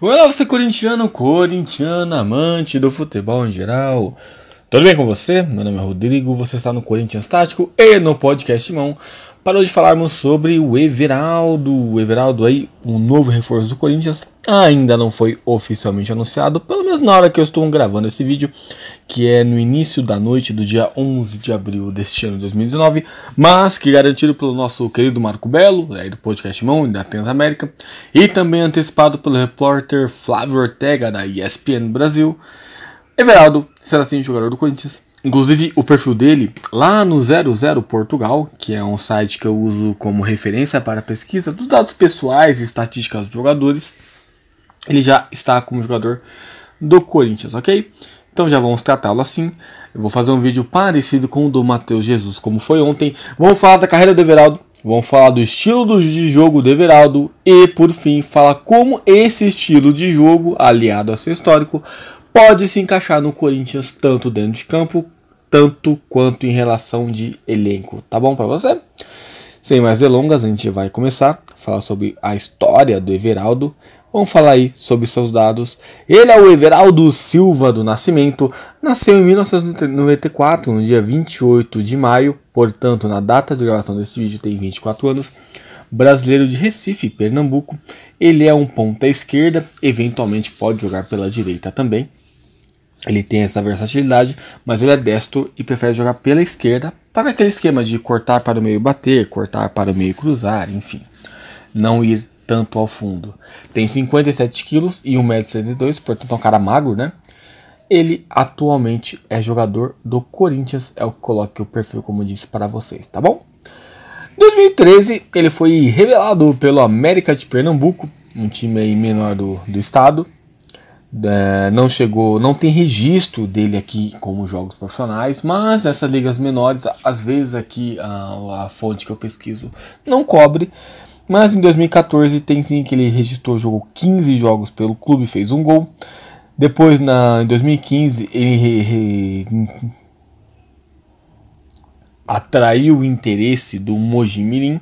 Olá, você corintiano, amante do futebol em geral. Tudo bem com você? Meu nome é Rodrigo, você está no Corinthians Tático e no Podcast Mão para hoje falarmos sobre o Everaldo. O Everaldo aí, um novo reforço do Corinthians, ainda não foi oficialmente anunciado, pelo menos na hora que eu estou gravando esse vídeo, que é no início da noite do dia 11 de abril deste ano de 2019, mas que garantido pelo nosso querido Marco Belo, aí do Podcast Mão e da Transamérica, e também antecipado pelo repórter Flávio Ortega da ESPN Brasil. Everaldo será sim jogador do Corinthians. Inclusive o perfil dele lá no 00 Portugal, que é um site que eu uso como referência para a pesquisa dos dados pessoais e estatísticas dos jogadores, ele já está como jogador do Corinthians, ok? Então já vamos tratá-lo assim. Eu vou fazer um vídeo parecido com o do Matheus Jesus, como foi ontem. Vamos falar da carreira do Everaldo, vamos falar do estilo de jogo do Everaldo e, por fim, falar como esse estilo de jogo, aliado a seu histórico, pode se encaixar no Corinthians tanto dentro de campo, tanto quanto em relação de elenco. Tá bom pra você? Sem mais delongas, a gente vai começar a falar sobre a história do Everaldo. Vamos falar aí sobre seus dados. Ele é o Everaldo Silva do Nascimento. Nasceu em 1994, no dia 28 de maio. Portanto, na data de gravação desse vídeo, tem 24 anos. Brasileiro de Recife, Pernambuco. Ele é um ponta esquerda. Eventualmente pode jogar pela direita também. Ele tem essa versatilidade, mas ele é destro e prefere jogar pela esquerda para aquele esquema de cortar para o meio bater, cortar para o meio cruzar, enfim. Não ir tanto ao fundo. Tem 57 quilos e 1,72 m, portanto é um cara magro, né? Ele atualmente é jogador do Corinthians, é o que coloco o perfil como eu disse para vocês, tá bom? Em 2013 ele foi revelado pelo América de Pernambuco, um time aí menor do estado. Não tem registro dele aqui como jogos profissionais, mas nessas ligas menores, às vezes aqui a fonte que eu pesquiso não cobre. Mas em 2014 tem sim que ele registrou, jogou 15 jogos pelo clube, fez um gol. Depois em 2015 ele atraiu o interesse do Mojimirim,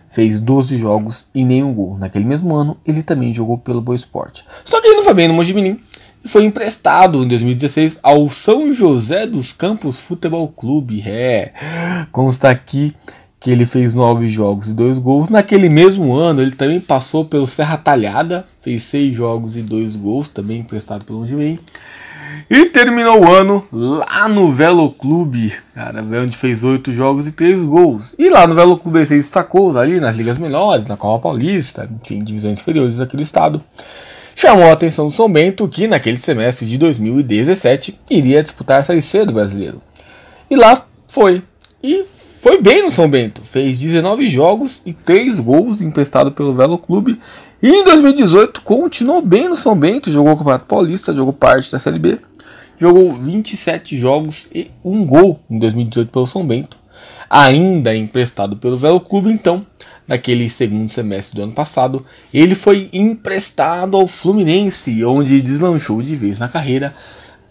fez 12 jogos e nenhum gol. Naquele mesmo ano ele também jogou pelo Boa Esporte. Só que ele não foi bem no Mojimirim e foi emprestado em 2016 ao São José dos Campos Futebol Clube. Consta aqui que ele fez 9 jogos e 2 gols. Naquele mesmo ano ele também passou pelo Serra Talhada, fez 6 jogos e 2 gols, também emprestado pelo Mojimirim. E terminou o ano lá no Velo Clube, cara, onde fez 8 jogos e 3 gols. E lá no Velo Clube ele se destacou ali nas ligas menores, na Copa Paulista, enfim, divisões inferiores daquele estado. Chamou a atenção do São Bento, que naquele semestre de 2017 iria disputar a Série C do Brasileiro. E lá foi. E foi bem no São Bento. Fez 19 jogos e 3 gols emprestado pelo Velo Clube. E em 2018 continuou bem no São Bento. Jogou o Campeonato Paulista, jogou parte da Série B. Jogou 27 jogos e 1 gol em 2018 pelo São Bento. Ainda emprestado pelo Velo Clube, então, naquele segundo semestre do ano passado, ele foi emprestado ao Fluminense, onde deslanchou de vez na carreira.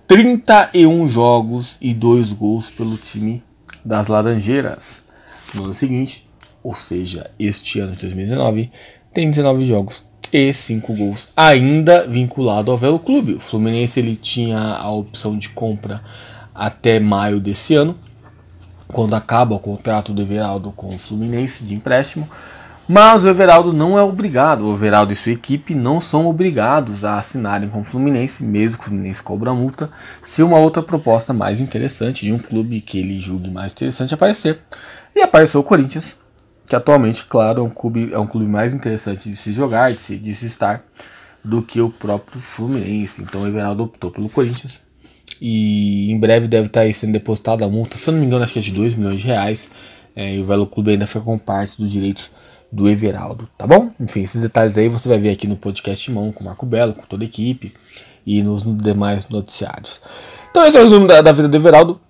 31 jogos e 2 gols pelo time das Laranjeiras. No ano seguinte, ou seja, este ano de 2019, tem 19 jogos e 5 gols, ainda vinculado ao Velo Clube. O Fluminense ele tinha a opção de compra até maio desse ano, quando acaba o contrato do Everaldo com o Fluminense de empréstimo. Mas o Everaldo não é obrigado, o Everaldo e sua equipe não são obrigados a assinarem com o Fluminense, mesmo que o Fluminense cobra a multa, se uma outra proposta mais interessante de um clube que ele julgue mais interessante aparecer. E apareceu o Corinthians, que atualmente, claro, é um clube mais interessante de se jogar, de se estar, do que o próprio Fluminense. Então o Everaldo optou pelo Corinthians. E em breve deve estar aí sendo depositada a multa, se eu não me engano, acho que é de 2 milhões de reais. E o Velo Clube ainda foi com parte dos direitos do Everaldo, tá bom? Enfim, esses detalhes aí você vai ver aqui no Podcast Mão, com o Marco Belo, com toda a equipe e nos demais noticiários. Então esse é o resumo da vida do Everaldo.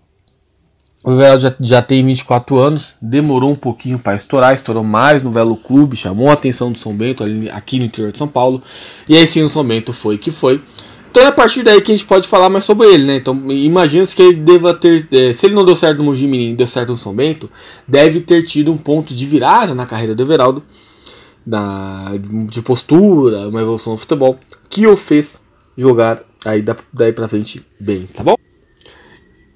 O Everaldo já tem 24 anos, demorou um pouquinho para estourar, estourou mais no Velo Clube, chamou a atenção do São Bento aqui no interior de São Paulo, e aí sim o São Bento foi que foi. Então é a partir daí que a gente pode falar mais sobre ele, né? Então imagina-se que ele deva ter, se ele não deu certo no Mojimirim e deu certo no São Bento, deve ter tido um ponto de virada na carreira do Everaldo, de postura, uma evolução no futebol, que o fez jogar aí daí pra frente bem, tá bom?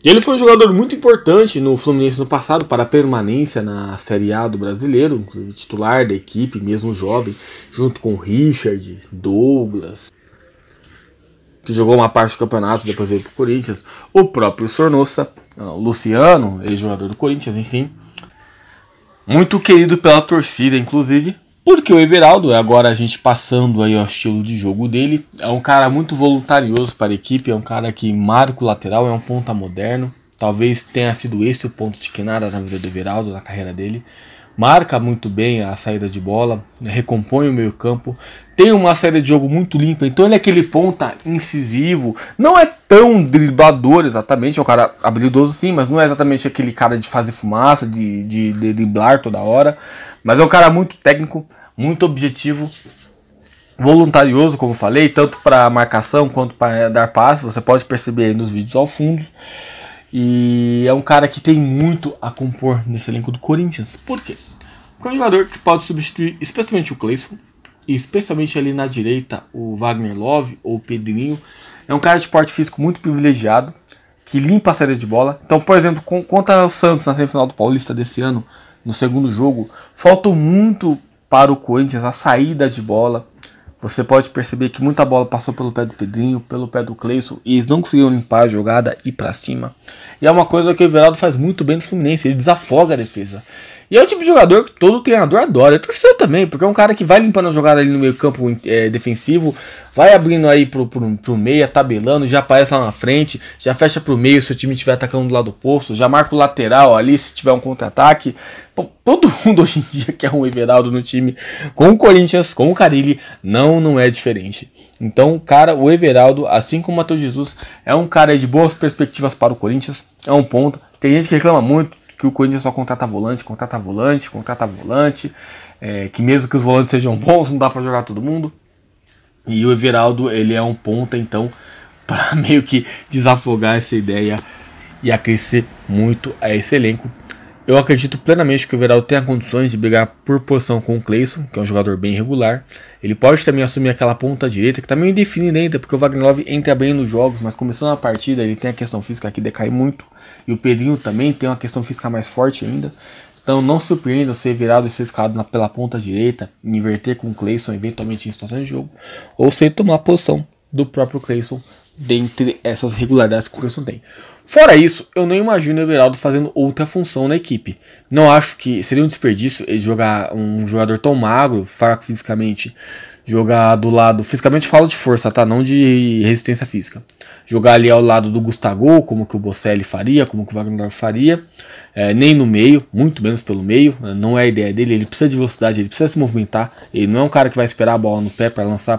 E ele foi um jogador muito importante no Fluminense no passado para a permanência na Série A do Brasileiro, titular da equipe, mesmo jovem, junto com o Richard, Douglas, que jogou uma parte do campeonato, depois veio pro Corinthians, o próprio Sornosa, o Luciano, ex-jogador do Corinthians, enfim. Muito querido pela torcida, inclusive, porque o Everaldo, agora a gente passando aí ao estilo de jogo dele, é um cara muito voluntarioso para a equipe, é um cara que marca o lateral, é um ponta moderno. Talvez tenha sido esse o ponto de quinada na vida do Everaldo, na carreira dele. Marca muito bem a saída de bola, recompõe o meio campo, tem uma saída de jogo muito limpa, então ele é aquele ponta incisivo, não é tão driblador exatamente, é um cara habilidoso sim, mas não é exatamente aquele cara de fazer fumaça, de driblar toda hora, mas é um cara muito técnico, muito objetivo, voluntarioso, como falei, tanto para marcação quanto para dar passe, você pode perceber aí nos vídeos ao fundo. E é um cara que tem muito a compor nesse elenco do Corinthians. Por quê? Porque é um jogador que pode substituir especialmente o Cleison, e especialmente ali na direita o Wagner Love ou o Pedrinho. É um cara de porte físico muito privilegiado, que limpa a saída de bola. Então, por exemplo, contra o Santos na semifinal do Paulista desse ano, no segundo jogo, faltou muito para o Corinthians a saída de bola. Você pode perceber que muita bola passou pelo pé do Pedrinho, pelo pé do Cleison, e eles não conseguiram limpar a jogada e ir pra cima. E é uma coisa que o Everaldo faz muito bem no Fluminense, ele desafoga a defesa. E é o tipo de jogador que todo treinador adora, e torcedor também, porque é um cara que vai limpando a jogada ali no meio campo defensivo, vai abrindo aí pro meio, tabelando, já aparece lá na frente, já fecha pro meio se o time estiver atacando do lado oposto, já marca o lateral ali se tiver um contra-ataque. Todo mundo hoje em dia quer um Everaldo no time, com o Corinthians, com o Carille, não é diferente. Então, cara, o Everaldo, assim como o Matheus Jesus, é um cara de boas perspectivas para o Corinthians, é um ponto. Tem gente que reclama muito que o Corinthians só contrata volante, que mesmo que os volantes sejam bons, não dá para jogar todo mundo. E o Everaldo, ele é um ponta, então, para meio que desafogar essa ideia e acrescer muito a esse elenco. Eu acredito plenamente que o Everaldo tenha condições de brigar por posição com o Cleison, que é um jogador bem regular. Ele pode também assumir aquela ponta direita, que está meio indefinida ainda, porque o Wagner Love entra bem nos jogos, mas começando a partida ele tem a questão física que decai muito. E o Pedrinho também tem uma questão física mais forte ainda. Então não surpreenda se o Everaldo ser escalado pela ponta direita, inverter com o Cleison eventualmente em situações de jogo, ou se tomar a posição do próprio Cleison dentre essas regularidades que o Cleison tem. Fora isso, eu não imagino o Everaldo fazendo outra função na equipe. Não acho que seria um desperdício ele jogar um jogador tão magro, fraco fisicamente, jogar do lado, fisicamente falo de força, tá? Não de resistência física. Jogar ali ao lado do Gustavo, como que o Bocelli faria, como que o Wagner faria, nem no meio, muito menos pelo meio, não é a ideia dele, ele precisa de velocidade, ele precisa se movimentar, ele não é um cara que vai esperar a bola no pé para lançar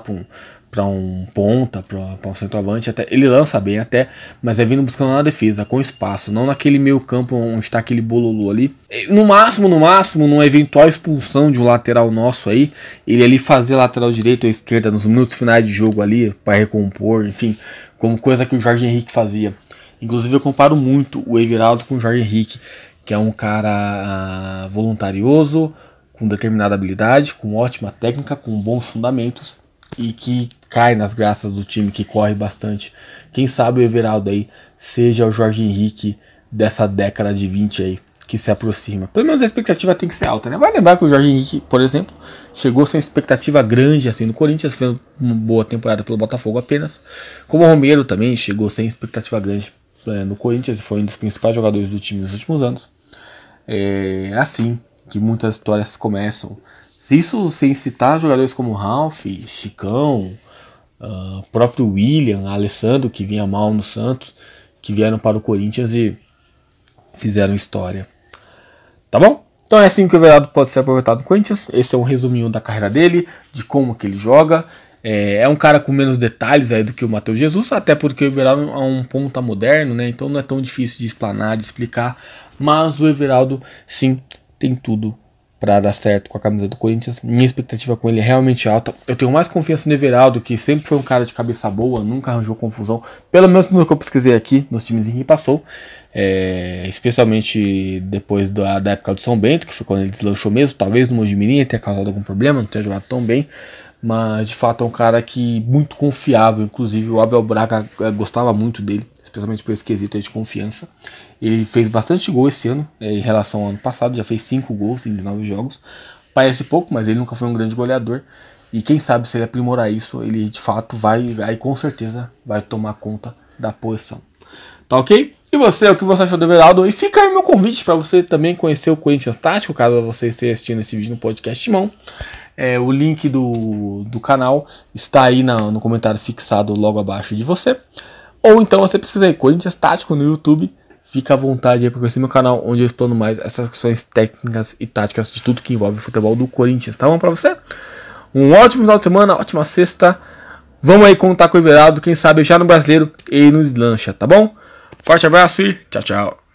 para um ponta, para um centroavante, até ele lança bem até, mas é vindo buscando na defesa, com espaço, não naquele meio campo onde está aquele bololô ali. No máximo, numa eventual expulsão de um lateral nosso aí, ele ali fazer lateral direito ou esquerda nos minutos finais de jogo ali, para recompor, enfim, como coisa que o Jorge Henrique fazia. Inclusive eu comparo muito o Everaldo com o Jorge Henrique, que é um cara voluntarioso, com determinada habilidade, com ótima técnica, com bons fundamentos, e que cai nas graças do time, que corre bastante. Quem sabe o Everaldo aí seja o Jorge Henrique dessa década de 20 aí, que se aproxima. Pelo menos a expectativa tem que ser alta, né? Vai lembrar que o Jorge Henrique, por exemplo, chegou sem expectativa grande assim no Corinthians, fez uma boa temporada pelo Botafogo apenas. Como o Romero também chegou sem expectativa grande no Corinthians e foi um dos principais jogadores do time nos últimos anos. É assim que muitas histórias começam. Isso sem citar jogadores como Ralf, Chicão, próprio William, Alessandro, que vinha mal no Santos, que vieram para o Corinthians e fizeram história. Tá bom? Então é assim que o Everaldo pode ser aproveitado no Corinthians. Esse é um resuminho da carreira dele, de como que ele joga. É um cara com menos detalhes aí do que o Matheus Jesus, até porque o Everaldo é um ponta moderno, né? Então não é tão difícil de explanar, de explicar. Mas o Everaldo, sim, tem tudo para dar certo com a camisa do Corinthians. Minha expectativa com ele é realmente alta. Eu tenho mais confiança no Everaldo, que sempre foi um cara de cabeça boa, nunca arranjou confusão, pelo menos no que eu pesquisei aqui, nos times em que passou, especialmente depois da época do São Bento, que foi quando ele deslanchou mesmo. Talvez no Mojimirim ele tenha causado algum problema, não tenha jogado tão bem, mas de fato é um cara que muito confiável. Inclusive o Abel Braga gostava muito dele, especialmente por esse quesito aí de confiança. Ele fez bastante gol esse ano, em relação ao ano passado, já fez 5 gols em 19 jogos. Parece pouco, mas ele nunca foi um grande goleador. E quem sabe se ele aprimorar isso, ele de fato aí com certeza vai tomar conta da posição. Tá ok? E você, o que você achou do Everaldo? E fica aí meu convite para você também conhecer o Corinthians Tático, caso você esteja assistindo esse vídeo no podcast Timão. O link do canal está aí no comentário fixado logo abaixo de você. Ou então você pesquisa aí Corinthians Tático no YouTube. Fica à vontade aí para conhecer meu canal, onde eu explano mais essas questões técnicas e táticas de tudo que envolve o futebol do Corinthians. Tá bom para você? Um ótimo final de semana, ótima sexta. Vamos aí contar com o Everaldo, quem sabe já no Brasileiro ele nos lancha, tá bom? Forte abraço e tchau, tchau.